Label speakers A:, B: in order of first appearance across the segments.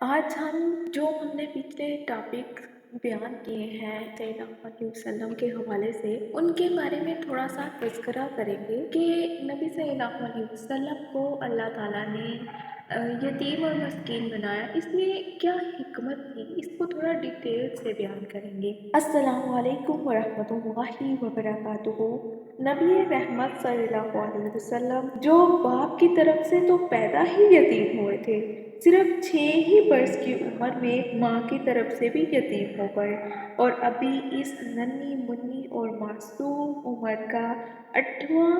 A: आज हम ने पिछले टॉपिक बयान किए हैं सल्लल्लाहु अलैहि वसल्लम के हवाले से, उनके बारे में थोड़ा सा तज़किरा करेंगे कि नबी सल्लल्लाहु अलैहि वसल्लम को अल्लाह ताला ने यतीम और मस्कीन बनाया। इसमें क्या हिकमत थी, इसको थोड़ा डिटेल से बयान करेंगे। अस्सलामु अलैकुम वरहमतुल्लाहि वबरकातुहू। नबी रहमत सल्लल्लाहु अलैहि वसल्लम जो बाप की तरफ से तो पैदा ही यतीम हुए थे, सिर्फ 6 ही बरस की उम्र में माँ की तरफ से भी यतीम हो गए और अभी इस नन्ही मुन्नी और मासूम उम्र का 8वां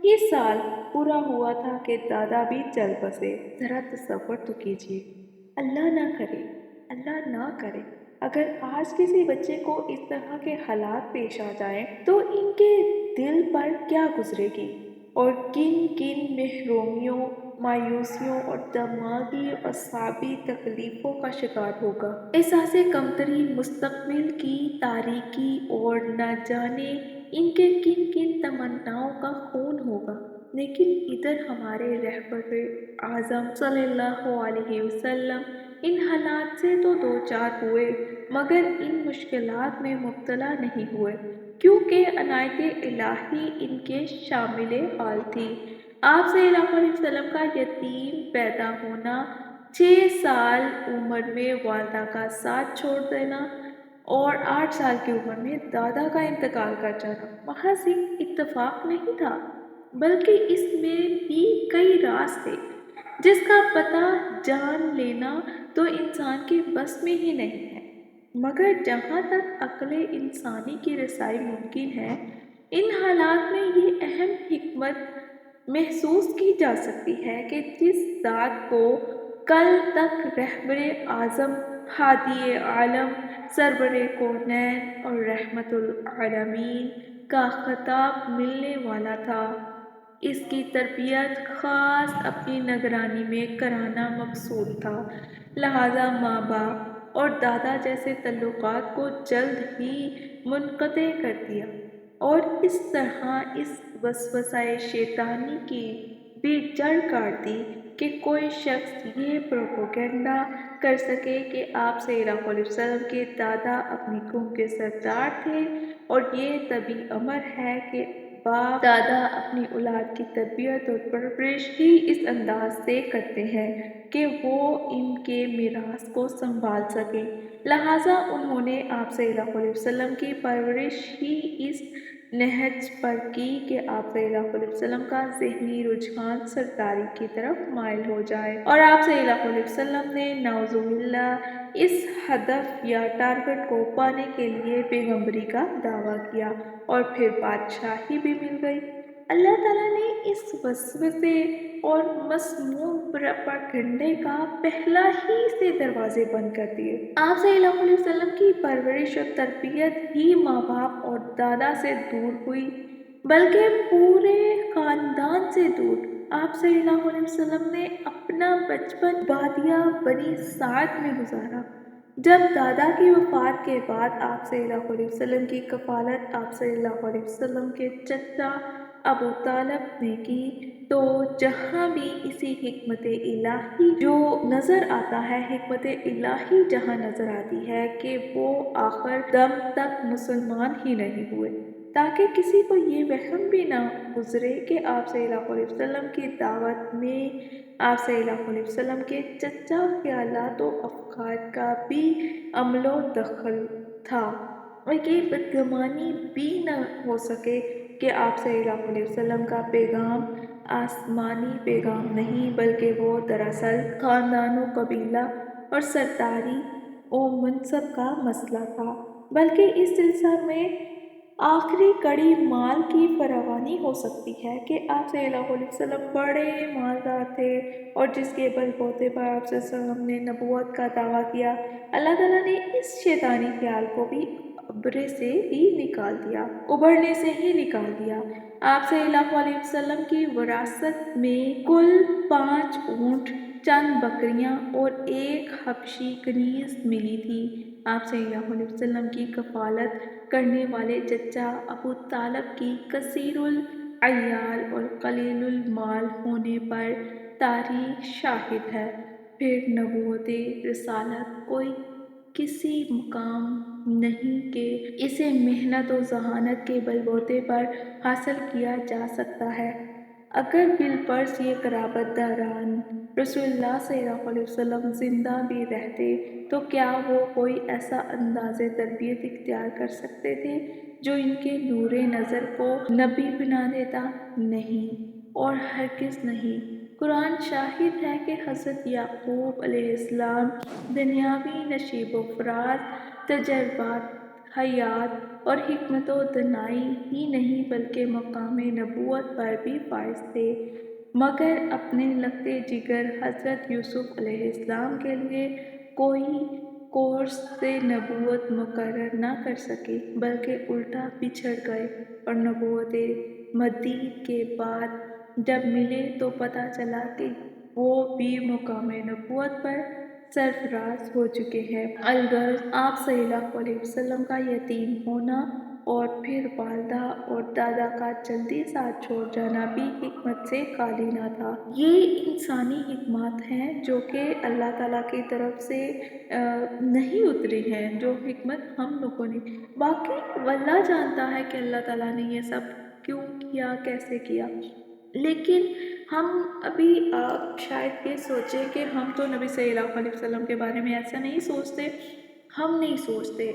A: ही साल पूरा हुआ था कि दादा भी चल बसे। जरा तसव्वुर तो कीजिए, अल्लाह ना करे, अल्लाह ना करे, अगर आज किसी बच्चे को इस तरह के हालात पेश आ जाएं तो इनके दिल पर क्या गुजरेगी और किन किन महरूमियों, मायूसियों और दिमागी और असाबी तकलीफ़ों का शिकार होगा। एहसास कमतरी, मुस्तकबिल की तारीकी और न जाने इनके किन किन तमन्नाओं का खून होगा। लेकिन इधर हमारे रहबर आज़म सल्लल्लाहु अलैहि वसल्लम इन हालात से तो दो चार हुए, मगर इन मुश्किलात में मुब्तला नहीं हुए, क्योंकि अनायत इलाही इनके शामिल हाल थी। आप सल्लल्लाहु अलैहि वसल्लम का यतीम पैदा होना, 6 साल उम्र में वालदा का साथ छोड़ देना और 8 साल की उम्र में दादा का इंतकाल कर जाना महज एक इत्तेफाक नहीं था, बल्कि इसमें भी कई राज थे जिसका पता जान लेना तो इंसान के बस में ही नहीं है। मगर जहाँ तक अक्ल इंसानी की रसाई मुमकिन है, इन हालात में ये अहम हिकमत महसूस की जा सकती है कि जिस ज़ात को कल तक रहबरे आज़म, हादी आलम, सरबरे कौनैन और रहमतुल आलमीन का खिताब मिलने वाला था, इसकी तरबियत ख़ास अपनी निगरानी में कराना मकसूद था। लिहाजा माँ बाप और दादा जैसे तल्लुक़ात को जल्द ही मुनक़ते कर दिया और इस तरह इस वसवसाए शैतानी की भी जड़ काट दी कि कोई शख्स ये प्रोपेगेंडा कर सके कि आप सल्लल्लाहु अलैहि वसल्लम के दादा अपनी कौम के सरदार थे और ये तभी अमर है कि बाप दादा अपनी औलाद की तरबियत और परवरिश ही इस अंदाज से करते हैं कि वो इनके मीरास को संभाल सके। लिहाजा उन्होंने आप सल्लल्लाहु अलैहि वसल्लम की परवरिश ही इस नहज पर की कि आप सल्लल्लाहु अलैहि वसल्लम का ज़हनी रुझान सरदारी की तरफ माइल हो जाए और आप सल्लल्लाहु अलैहि वसल्लम ने नाउज़ुबिल्लाह इस हदफ या टारगेट को पाने के लिए पैगंबरी का दावा किया और फिर बादशाही भी मिल गई। अल्लाह ताला ने इस वसवसे और मसमूम प्रोपेगेंडे का पहला ही से दरवाजे बंद कर दिए। आप सल्लल्लाहु अलैहि वसल्लम की परवरिश और तरबियत ही माँ बाप और दादा से दूर हुई, बल्कि पूरे खानदान से दूर। आप सल्लल्लाहु अलैहि वसल्लम ने अपना बचपन बादिया बनी साद में गुजारा। जब दादा की वफ़ात के बाद आप सल्लल्लाहु अलैहि वसल्लम की कफ़ालत आप सल्लल्लाहु अलैहि वसल्लम के चचा अबू तालिब ने की, तो जहाँ भी इसी हिकमत इलाही जो नज़र आता है, हिकमत इलाही जहाँ नज़र आती है कि वो आखिर दम तक मुसलमान ही नहीं हुए, ताकि किसी को ये वहम भी ना गुजरे कि आप सल्लल्लाहु अलैहि वसल्लम की दावत में आप सल्लल्लाहु अलैहि वसल्लम के चचा ख्यालात व अफ़कार का भी अमलो दखल था और ये बदगुमानी भी न हो सके कि आप सल्लल्लाहु अलैहि वसल्लम का पैगाम आसमानी पैगाम नहीं, बल्कि वो दरअसल ख़ानदानो कबीला और सरदारी और मनसब का मसला था। बल्कि इस सिलसिले में आखिरी कड़ी माल की फरावानी हो सकती है कि आप सल्लल्लाहु अलैहि वसल्लम बड़े मालदार थे और जिसके बलबूते पर आप सल्लल्लाहु अलैहि वसल्लम ने नबूवत का दावा किया। अल्लाह ताला ने इस शैतानी ख्याल को भी उभरने से ही निकाल दिया। आप सल्लल्लाहु अलैहि वसल्लम की विरासत में कुल 5 ऊँट, चंद बकरियां और एक हबशी कनीज मिली थी। आप सल्लल्लाहु अलैहि वसल्लम की कफालत करने वाले चचा अबू तालिब की कसीरुल अयाल और कलीलुल माल होने पर तारीख शाहिद है। फिर नबूवत रिसालत कोई किसी मुकाम नहीं कि इसे मेहनत और जहानत के बलबूते पर हासिल किया जा सकता है। अगर बिलफर्ज ये क़राबतदारान रसूलुल्लाह सल्लल्लाहु अलैहि वसल्लम ज़िंदा भी रहते तो क्या वो कोई ऐसा अंदाज़े तरबियत इख्तियार कर सकते थे जो इनके नूरे नज़र को नबी बना देता? नहीं, और हरगिज़ नहीं। कुरान शाहिद है कि हज़रत याक़ूब अलैहिस्सलाम दुनियावी नशीब व फ़राज़, तजर्बात हयात और हिकमत व दानाई ही नहीं बल्कि मकाम नबूवत पर भी फाइज थे, मगर अपने लखते जिगर हज़रत यूसुफ अलैहिस्सलाम के लिए कोई कोर्स नबूवत मुकर्रर न कर सके, बल्कि उल्टा पिछड़ गए और नबूवत मदीद के बाद जब मिले तो पता चला कि वो भी मुकाम नबूवत पर सरफराज हो चुके हैं। अलगर्ज आप सल्लल्लाहु अलैहि वसल्लम का यतीम होना और फिर वालदा और दादा का जल्दी साथ छोड़ जाना भी हिकमत से खाली ना था। ये इंसानी हिकमत हैं जो कि अल्लाह ताला की तरफ से नहीं उतरी हैं, जो हिकमत हम लोगों ने, बाकी अल्लाह जानता है कि अल्लाह ताला ने ये सब क्यों किया, कैसे किया। लेकिन हम अभी शायद ये सोचें कि हम तो नबी सल्लल्लाहु अलैहि वसल्लम के बारे में ऐसा नहीं सोचते। हम नहीं सोचते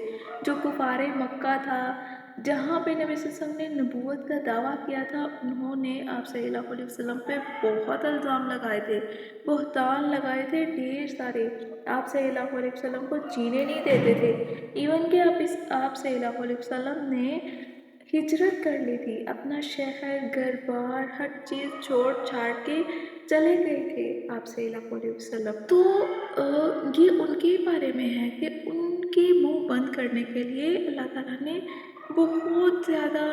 A: जो कुफारे मक्का था, जहाँ पे नबी सल्लल्लाहु अलैहि वसल्लम ने नबूवत का दावा किया था, उन्होंने आप सल्लल्लाहु अलैहि वसल्लम पे बहुत इल्ज़ाम लगाए थे, बहतान लगाए थे ढेर सारे। आप सल्लल्लाहु अलैहि वसल्लम को जीने नहीं देते थे। इवन कि आप सल्लल्लाहु अलैहि वसल्लम ने हिजरत कर ली थी, अपना शहर, घर बार, हर चीज़ छोड़ छाड़ के चले गए थे आप सल्लल्लाहु अलैहि वसल्लम। तो ये उनके बारे में है कि उनके मुंह बंद करने के लिए अल्लाह ताला ने बहुत ज़्यादा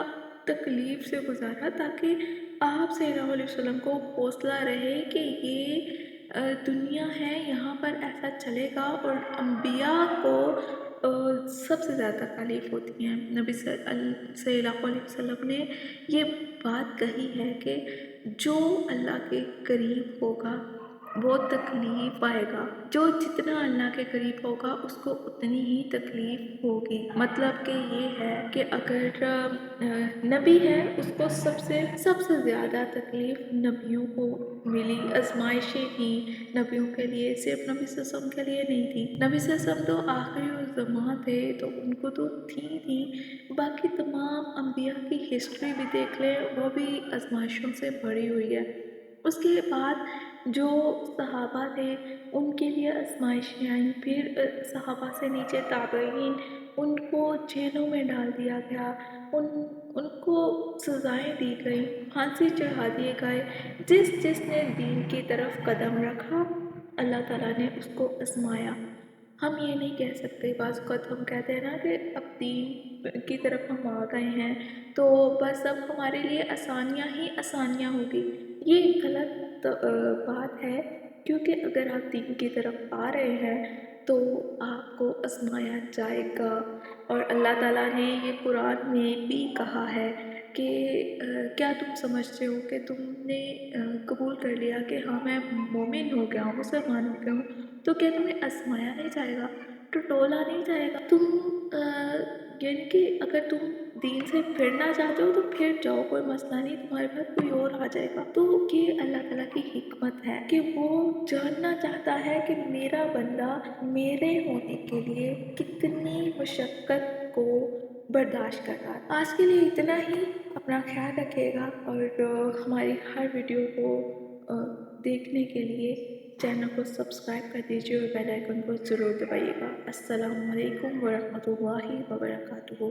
A: तकलीफ़ से गुजारा, ताकि आप सल्लल्लाहु अलैहि वसल्लम को हौसला रहे कि ये दुनिया है, यहाँ पर ऐसा चलेगा। और अम्बिया को सबसे ज़्यादा तकलीफ़ होती है। नबी सल्लल्लाहु अलैहि वसल्लम ने ये बात कही है कि जो अल्लाह के करीब होगा वो तकलीफ़ पाएगा, जो जितना अल्लाह के करीब होगा उसको उतनी ही तकलीफ़ होगी। मतलब कि ये है कि अगर नबी है उसको सबसे ज़्यादा तकलीफ़ नबियों को मिली, आज़माइशें थी नबियों के लिए, सिर्फ नबी सल्लल्लाहु अलैहि वसल्लम के लिए नहीं थी। नबी सल्लल्लाहु अलैहि वसल्लम तो आखिरी ज़मां थे तो उनको तो थी, बाकी तमाम अम्बिया की हिस्ट्री भी देख लें, वो भी आज़माइशों से भरी हुई है। उसके बाद जो सहाबा थे उनके लिए आज़माइशें आईं, फिर सहाबा से नीचे ताबईन, उनको जेलों में डाल दिया गया, उनको सज़ाएं दी गई, फांसी चढ़ा दिए गए। जिसने दीन की तरफ कदम रखा अल्लाह ताला ने उसको आज़माया। हम ये नहीं कह सकते, बाज़ वक़्त हम कहते हैं ना कि अब दीन की तरफ हम आ गए हैं तो बस अब हमारे लिए आसानियाँ ही आसानियाँ होगी। ये गलत बात है, क्योंकि अगर आप दीन की तरफ आ रहे हैं तो आपको आज़माया जाएगा। और अल्लाह ताला ने ये कुरान में भी कहा है कि क्या तुम समझते हो कि तुमने कबूल कर लिया कि हाँ मैं मोमिन हो गया हूँ, मुसलमान हो गया हूँ, तो क्या तुम्हें आज़माया नहीं जाएगा, टटोला नहीं जाएगा? यानी कि अगर तुम दीन से फिरना चाहते हो तो फिर जाओ, कोई मसला नहीं, तुम्हारे पास कोई और आ जाएगा। तो ये अल्लाह ताला की हिकमत है कि वो जानना चाहता है कि मेरा बंदा मेरे होने के लिए कितनी मशक्क़त को बर्दाश्त कर रहा है। आज के लिए इतना ही। अपना ख्याल रखिएगा और हमारी हर वीडियो को देखने के लिए चैनल को सब्सक्राइब कर दीजिए और बेल आइकन को ज़रूर दबाइएगा। अस्सलामु अलैकुम वरहमतुल्लाहि वबरकातुहू।